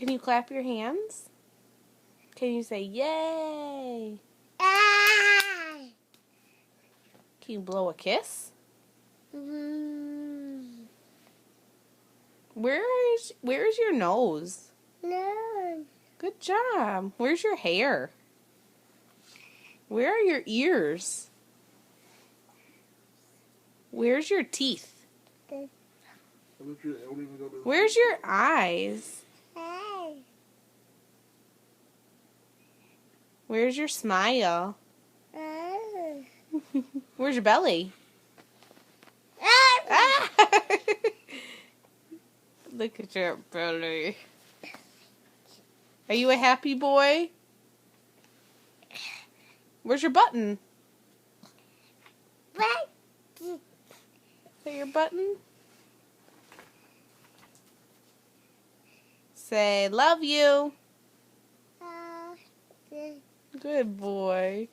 Can you clap your hands? Can you say yay? Can you blow a kiss? Where's your nose? No. Good job. Where's your hair? Where are your ears? Where's your teeth? Where's your eyes? Where's your smile? Where's your belly? Ah! Look at your belly. Are you a happy boy? Where's your button? Is that your button? Say, love you. Good boy.